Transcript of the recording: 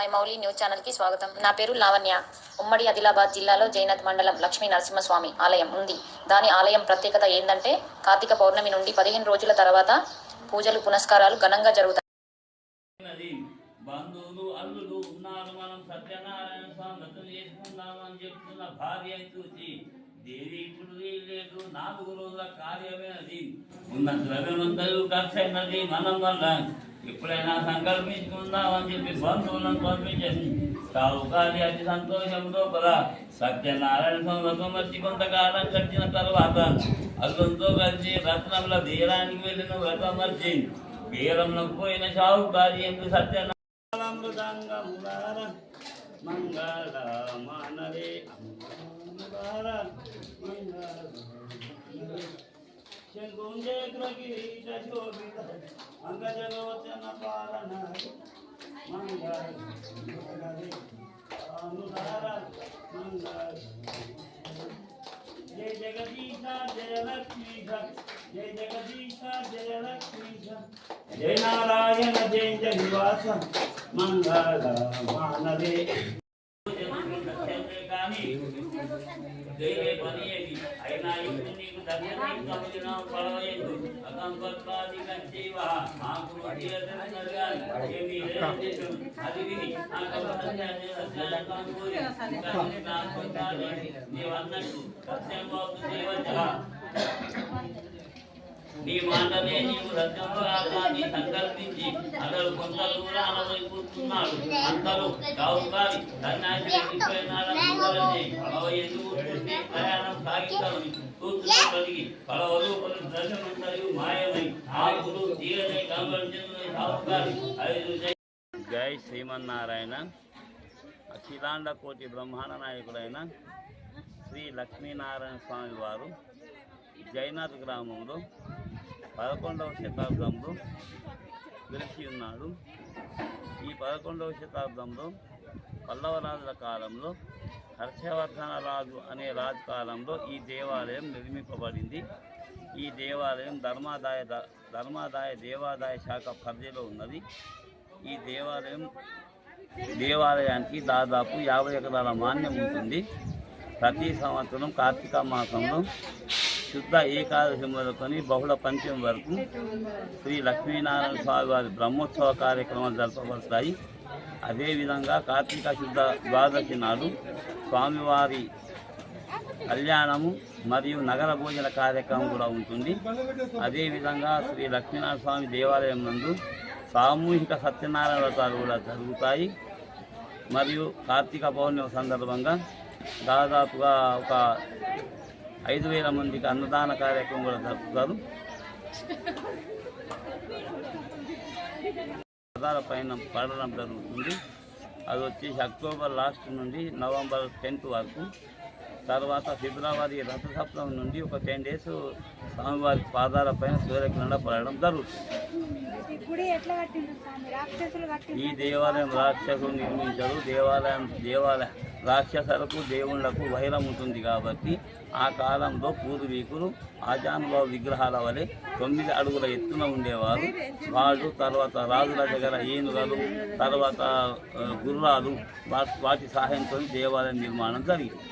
My Mouli news channel కి స్వాగతం. నా పేరు లావణ్య. ఉమ్మడి ఆదిలాబాద్ జిల్లాలో జైనత్ మండలం లక్ష్మీ నరసింహస్వామి ఆలయం ఉంది. దాని ఆలయం ప్రత్యేకత ఏందంటే కార్తీక పౌర్ణమి నుండి 15 రోజుల తర్వాత పూజలు పునస్కారాలు ఘనంగా జరుగుతాయి. బంధువులు అల్లుడు ఉన్నారు, మనం సత్యనారాయణ స్వామి వ్రతం చేసుకుందామని చెప్తున్న భార్య చూసి దేవి ఇప్పుడు లేదు, 4 రోజుల కార్యమే అది. ఉన్న ద్రవ్యమంతలు ఖర్చు అయినది మనం వల్ల. ఎప్పుడైనా సంకల్పించుకుందామని చెప్పి బంధువులను పంపించండి. సావుకారి అతి సంతోషంతో పరా సత్యనారాయణ స్వామి వ్రతం వచ్చి కొంతకాలం గడిచిన తర్వాత అల్లుతో కలిసి రత్నంలో తీరానికి వెళ్ళిన వ్రతం వచ్చి తీరంలో పోయిన సావుకారి ఎందుకు సత్యనారాయణ మంగళ మానరే అంగజగవచన పాలన మంగళ మంగళ జయ జగదీశ జయ లక్ష్మీశ జయ జగదీశ జయ లక్ష్మీశ జయ నారాయణ జయ జయ నివాస మంగళ మానవే కానీ జయ పనియేది అయినా ఇప్పుడు నీకు దర్శనం పడవలేదు అకంపత్వాది కంచేవ ఆకులు ఏమి అది విని నీవన్నట్టు సత్యం నీ మాటనే నీవు సత్యంలో రాగాన్ని సంకల్పించి అతడు కొంత దూరాన కూర్చున్నాడు. అందరూ కావుకారి ప్రయాణం సాగించాలని కూర్చున్నప్పటికీ పలవలు దర్శనం మరియు మాయమై ఆకులు తీరని కనబడుతుంది. కావుకారి 5 జై శ్రీమన్నారాయణ. అఖిలాండ కోటి బ్రహ్మాండ నాయకుడైన శ్రీ లక్ష్మీనారాయణ స్వామి వారు జైనాథ్ గ్రామంలో 11వ శతాబ్దంలో వెలిసి ఉన్నాడు. ఈ 11వ శతాబ్దంలో పల్లవ రాజుల కాలంలో హర్షవర్ధన రాజు అనే రాజు కాలంలో ఈ దేవాలయం నిర్మింపబడింది. ఈ దేవాలయం ధర్మాదాయ దేవాదాయ శాఖ పరిధిలో ఉన్నది. ఈ దేవాలయానికి దాదాపు 50 ఎకరాల మాన్యం ఉంటుంది. ప్రతి సంవత్సరం కార్తీక మాసంలో శుద్ధ ఏకాదశి మొదలుకొని బహుళ పంచమి వరకు శ్రీ లక్ష్మీనారాయణ స్వామి వారి బ్రహ్మోత్సవ కార్యక్రమాలు జరపబడతాయి. అదేవిధంగా కార్తీక శుద్ధ ద్వాదశి నాడు స్వామివారి కళ్యాణము మరియు నగర భోజన కార్యక్రమం కూడా ఉంటుంది. అదేవిధంగా శ్రీ లక్ష్మీనారాయణ స్వామి దేవాలయం నందు సామూహిక సత్యనారాయణ వ్రతాలు కూడా జరుగుతాయి. మరియు కార్తీక పౌర్ణమి సందర్భంగా దాదాపుగా ఒక 5,000 మందికి అన్నదాన కార్యక్రమం కూడా జరుపుతారు. పదాల పైన పడడం జరుగుతుంది. అది వచ్చేసి అక్టోబర్ లాస్ట్ నుండి నవంబర్ 10th వరకు. తర్వాత ఫిబ్రవరి రథసప్తమి నుండి ఒక 10 days స్వామివారి పాదాల పైన సూర్యకిరణ పడడం జరుగుతుంది. ఈ దేవాలయం రాక్షసులు నిర్మించారు. రాక్షసులకు దేవుళ్లకు వైరం ఉంటుంది కాబట్టి ఆ కాలంలో పూర్వీకులు ఆజానుభావ విగ్రహాల వలె 9 అడుగుల ఎత్తున ఉండేవారు. వాళ్ళు తర్వాత రాజుల దగ్గర ఏనుగలు, తర్వాత గుర్రాలు, వాటి సహాయంతో దేవాలయం నిర్మాణం జరిగింది.